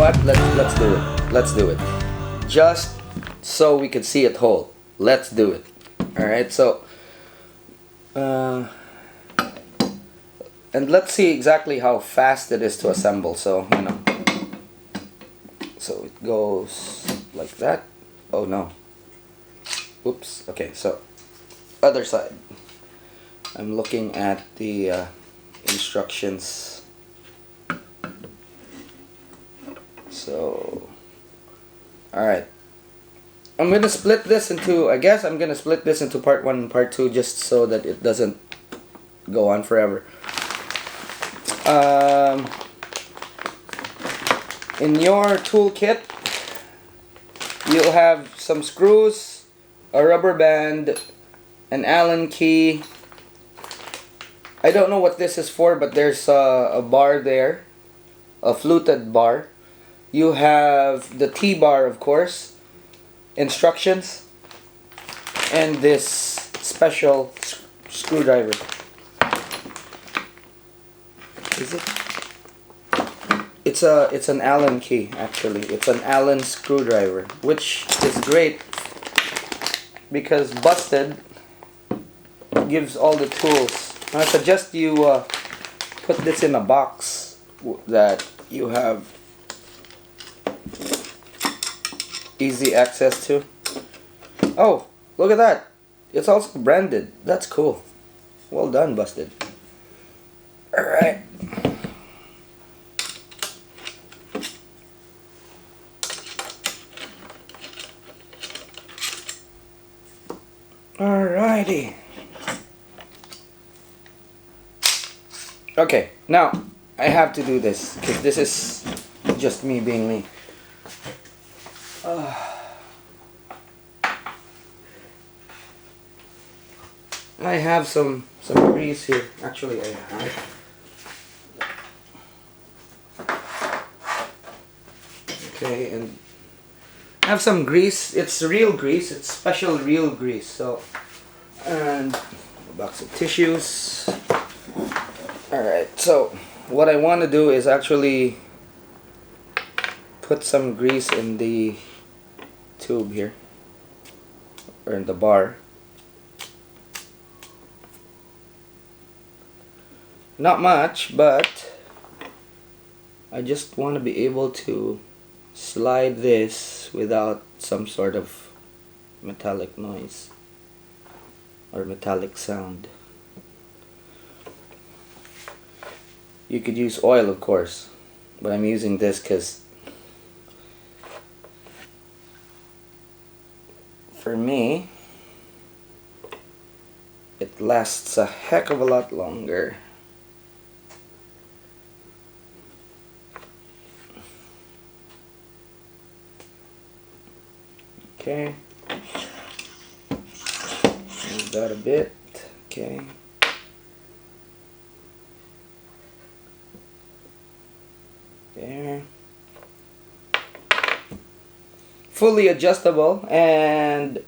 what? Let's do it. Let's do it. Just so we could see it whole. Let's do it. Alright, so and let's see exactly how fast it is to assemble. So, you know. So it goes like that. Oh no. Oops. Okay, so other side. I'm looking at the instructions. So, alright. I'm gonna split this into, I guess I'm gonna split this into part 1 and part 2 just so that it doesn't go on forever. In your toolkit, you'll have some screws, a rubber band, an Allen key. I don't know what this is for, but there's a bar there, a fluted bar. You have the T-bar, of course, instructions, and this special screwdriver. Is it? It's an Allen key, actually. It's an Allen screwdriver, which is great because Busted gives all the tools. I suggest you put this in a box that you have easy access to. Oh, look at that. It's also branded. That's cool. Well done, Busted. Alright. Alrighty. Okay, now I have to do this because this is just me being me. I have some grease here. Actually, I have. Okay, and I have some grease. It's real grease. It's special real grease. So, and a box of tissues. Alright, so what I want to do is actually put some grease in the tube here, or in the bar. Not much, but I just want to be able to slide this without some sort of metallic noise or metallic sound. You could use oil, of course, but I'm using this because for me it lasts a heck of a lot longer. Okay, move that a bit. Okay. There. Fully adjustable, and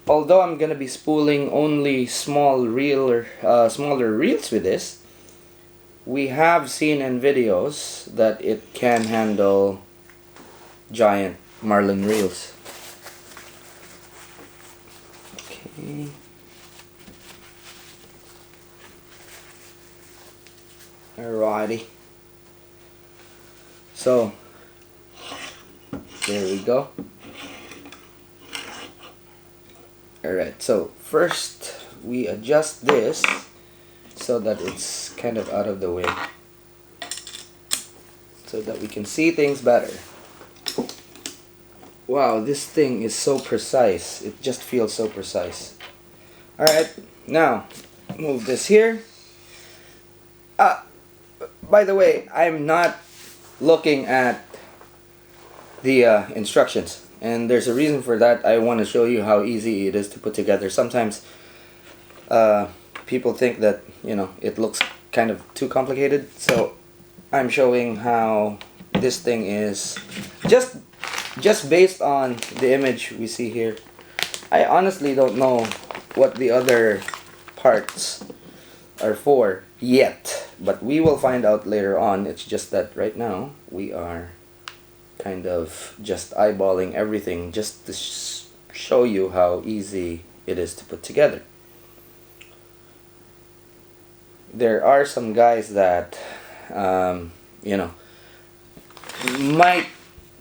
although I'm gonna be spooling only smaller reels with this, we have seen in videos that it can handle giant marlin reels. Okay. Alrighty. So there we go. Alright, so first we adjust this so that it's kind of out of the way, so that we can see things better. Wow, this thing is so precise. It just feels so precise. Alright, now move this here. By the way, I'm not looking at the instructions, and there's a reason for that. I want to show you how easy it is to put together. Sometimes people think that, you know, it looks kind of too complicated, so I'm showing how this thing is just based on the image we see here. I honestly don't know what the other parts are for yet. but we will find out later on. It's just that right now we are kind of just eyeballing everything just to show you how easy it is to put together. There are some guys that you know, might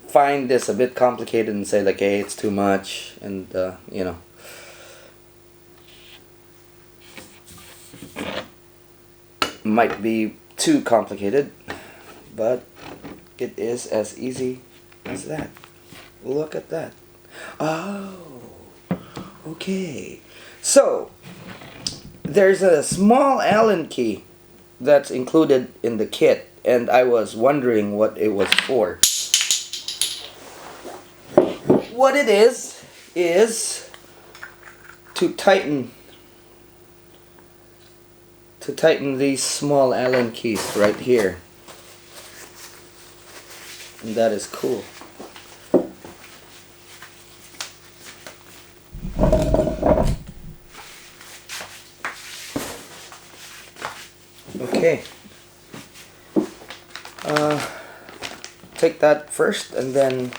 find this a bit complicated and say like, hey, it's too much, and you know, might be too complicated, but it is as easy as that. Look at that. Oh, okay. So there's a small Allen key that's included in the kit, and I was wondering what it was for. What it is to tighten these small Allen keys right here, and that is cool. Okay, take that first, and then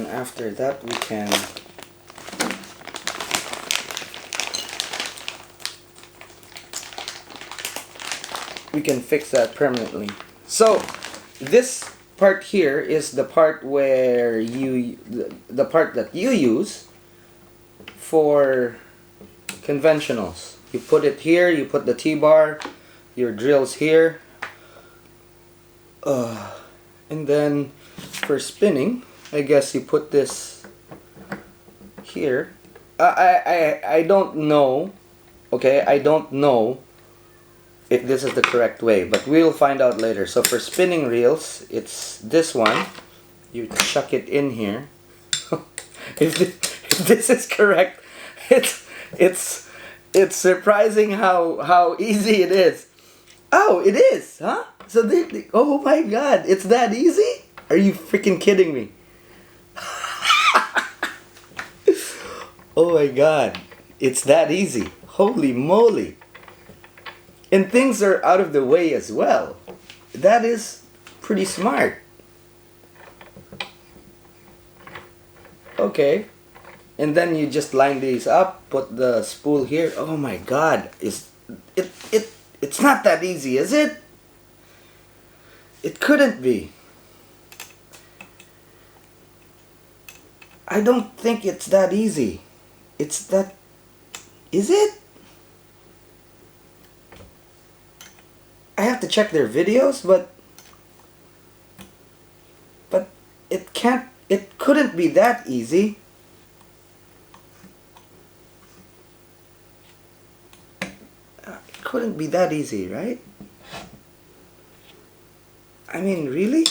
after that we can fix that permanently. So this part here is the part where the part that you use for conventionals. You put it here, you put the T-bar, your drills here, and then for spinning, I guess you put this here. I don't know, okay, I don't know if this is the correct way, but we'll find out later. So for spinning reels, it's this one. You chuck it in here. if this is correct, it's surprising how easy it is. Oh, it is, huh? So oh my God, it's that easy? Are you freaking kidding me? Oh my God, it's that easy. Holy moly. And things are out of the way as well. That is pretty smart. Okay. And then you just line these up, put the spool here. Oh my God, it's not that easy, is it? It couldn't be. I don't think it's that easy. It's that, is it? I have to check their videos, but it couldn't be that easy. It couldn't be that easy, right? I mean, really?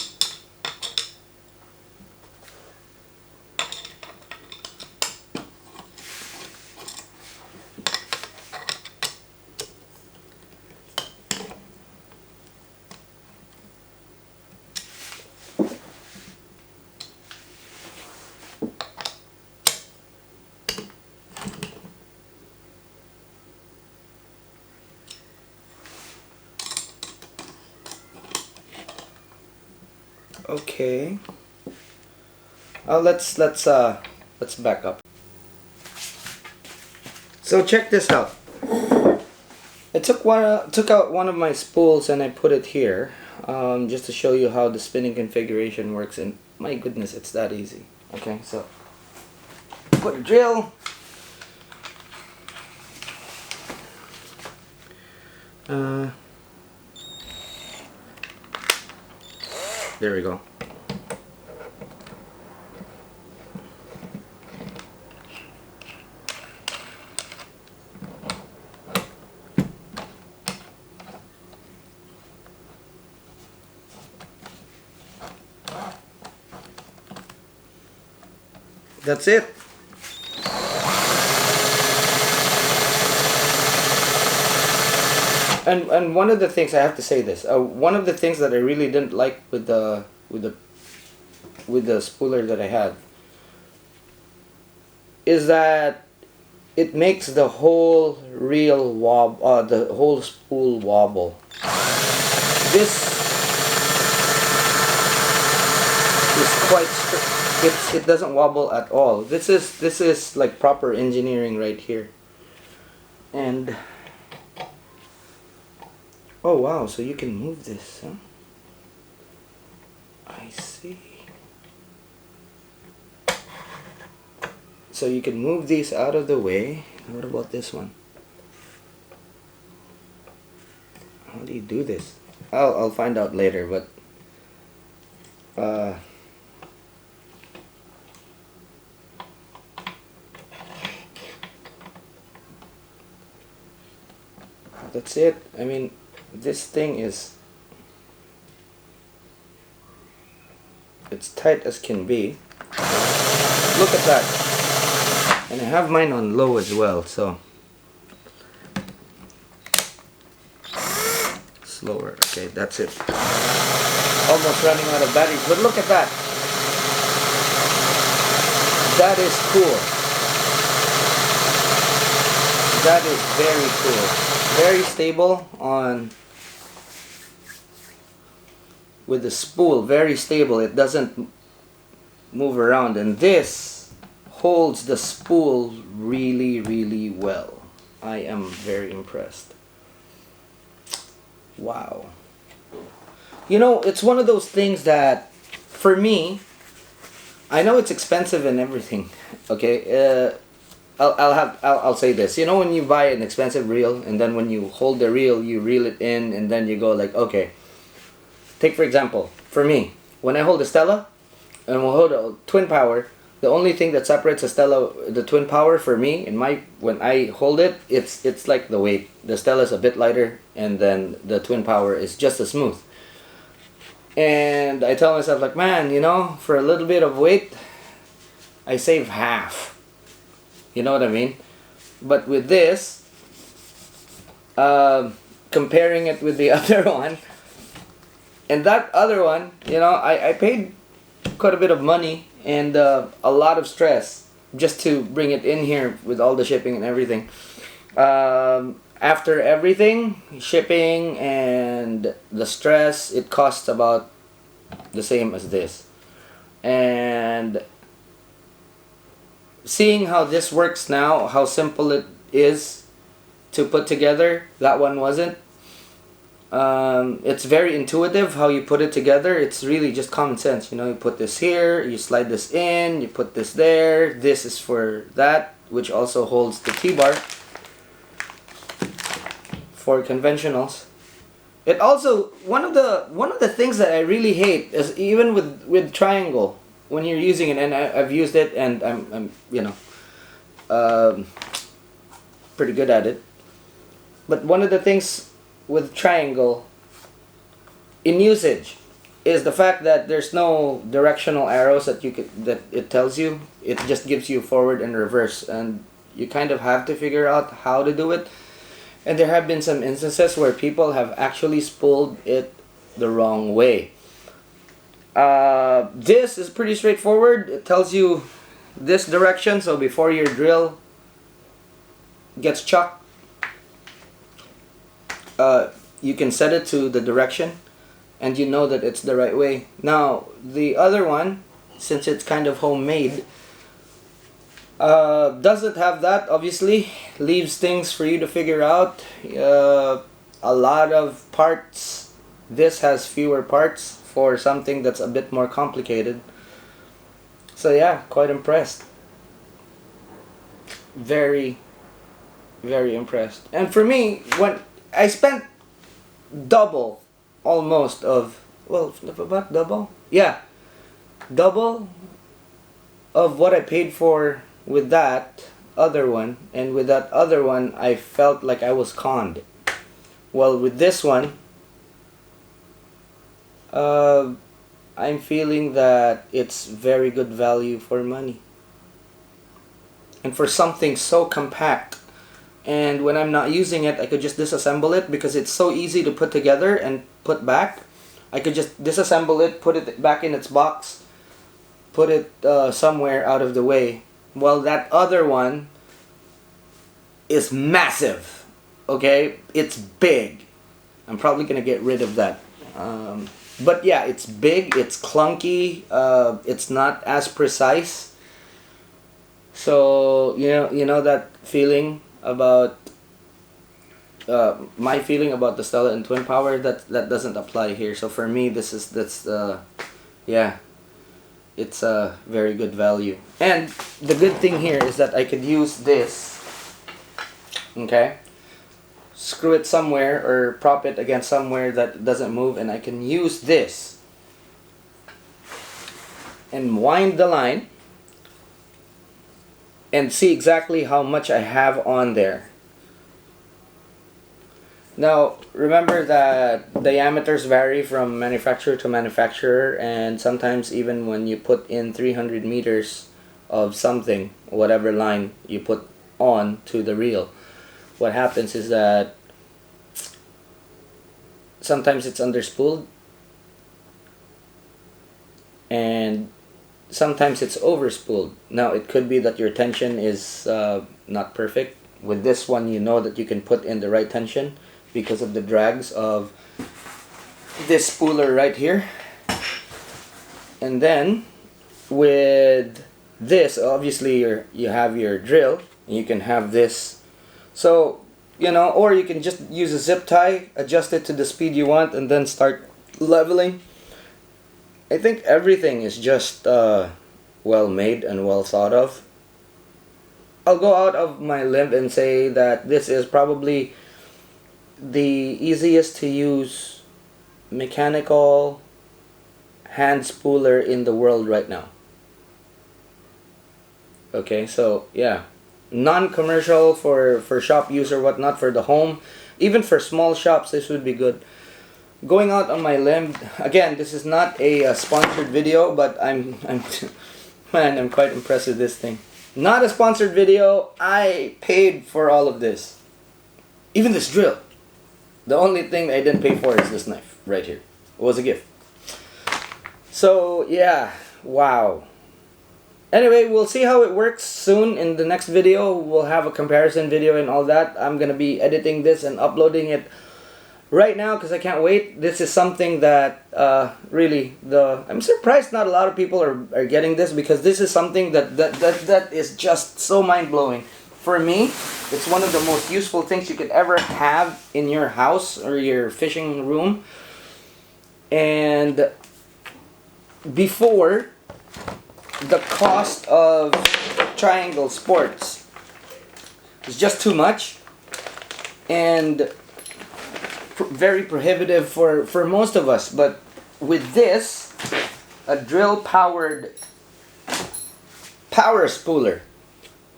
Okay. Let's back up. So check this out. I took out one of my spools and I put it here, just to show you how the spinning configuration works. And my goodness, it's that easy. Okay, so put a drill. There we go. That's it. And one of the things I have to say this, one of the things that I really didn't like with the spooler that I had is that it makes the whole reel the whole spool wobble. This is quite it doesn't wobble at all. This is like proper engineering right here. And oh wow, so you can move this, huh? I see. So you can move these out of the way. What about this one? How do you do this? I'll find out later, but that's it. I mean, this thing is, it's tight as can be. Look at that. And I have mine on low as well, so slower. Okay, that's it. Almost running out of batteries, but look at that. That is cool. That is very cool. Very stable on with the spool. Very stable. It doesn't move around, and this holds the spool really, really well. I am very impressed. Wow. You know, it's one of those things that, for me, I know it's expensive and everything. Okay, I'll say this. You know, when you buy an expensive reel, and then when you hold the reel, you reel it in, and then you go like, okay. Take for example, for me, when I hold the Stella, and we'll hold a twin power. The only thing that separates a Stella, the twin power for me, when I hold it, it's like the weight. The Stella is a bit lighter, and then the twin power is just as smooth. And I tell myself like, man, you know, for a little bit of weight, I save half. You know what I mean? But with this, comparing it with the other one, and that other one, you know, I paid quite a bit of money and a lot of stress just to bring it in here with all the shipping and everything. After everything, shipping and the stress, it costs about the same as this. And seeing how this works now, how simple it is to put together, that one wasn't. It's very intuitive how you put it together. It's really just common sense. You know, you put this here, you slide this in, you put this there. This is for that, which also holds the T-bar for conventionals. It also, one of the things that I really hate is even with triangle, when you're using it, and I've used it, and I'm you know, pretty good at it. But one of the things with triangle in usage is the fact that there's no directional arrows that it tells you. It just gives you forward and reverse, and you kind of have to figure out how to do it. And there have been some instances where people have actually spooled it the wrong way. This is pretty straightforward. It tells you this direction, so before your drill gets chucked, you can set it to the direction, and you know that it's the right way. Now, the other one, since it's kind of homemade, doesn't have that, obviously. Leaves things for you to figure out. A lot of parts. This has fewer parts for something that's a bit more complicated. So yeah, quite impressed. Very, very impressed. And for me, when I spent double almost of, well, about double? Yeah, double of what I paid for with that other one, and with that other one I felt like I was conned. Well, with this one, I'm feeling that it's very good value for money. And for something so compact, and when I'm not using it, I could just disassemble it because it's so easy to put together and put back. I could just disassemble it, put it back in its box, put it somewhere out of the way. Well, that other one, is massive. Okay, it's big. I'm probably gonna get rid of that. But yeah, it's big, it's clunky, it's not as precise. So you know that feeling about my feeling about the Stella and Twin Power, that doesn't apply here. So for me, yeah, it's a very good value. And the good thing here is that I could use this. Okay, screw it somewhere or prop it against somewhere that doesn't move, and I can use this and wind the line and see exactly how much I have on there. Now remember that diameters vary from manufacturer to manufacturer, and sometimes even when you put in 300 meters of something, whatever line you put on to the reel, what happens is that sometimes it's underspooled and sometimes it's overspooled. Now it could be that your tension is not perfect. With this one, you know that you can put in the right tension because of the drags of this spooler right here. And then with this, obviously you have your drill, and you can have this. So, you know, or you can just use a zip tie, adjust it to the speed you want, and then start leveling. I think everything is just well made and well thought of. I'll go out of my limb and say that this is probably the easiest to use mechanical hand spooler in the world right now. Okay, so yeah, non-commercial for shop use or whatnot, for the home, even for small shops, this would be good. Going out on my limb again, this is not a sponsored video, but I'm man, I'm quite impressed with this thing. Not a sponsored video. I paid for all of this, even this drill. The only thing I didn't pay for is this knife right here. It was a gift. So yeah, wow. Anyway, we'll see how it works soon. In the next video, we'll have a comparison video and all that. I'm gonna be editing this and uploading it right now because I can't wait. This is something that really, I'm surprised not a lot of people are getting this, because this is something that is just so mind-blowing. For me, it's one of the most useful things you could ever have in your house or your fishing room. And before, the cost of Triangle Sports is just too much and very prohibitive for most of us. But with this, a drill powered power spooler,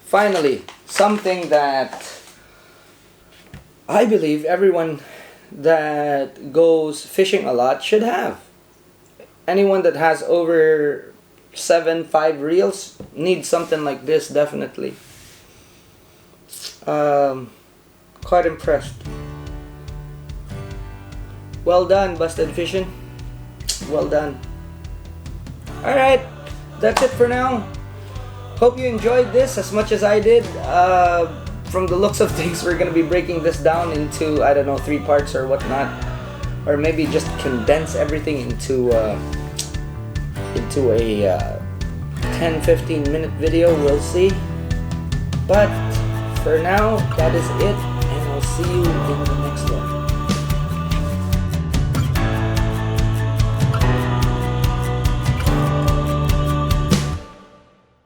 finally something that I believe everyone that goes fishing a lot should have. Anyone that has over 5 reels needs something like this, definitely. Quite impressed. Well done, Busted Fishing. Well done. Alright, that's it for now. Hope you enjoyed this as much as I did. From the looks of things, we're going to be breaking this down into, I don't know, 3 parts or whatnot. Or maybe just condense everything into a 10-15 minute video. We'll see. But for now, that is it. And I'll see you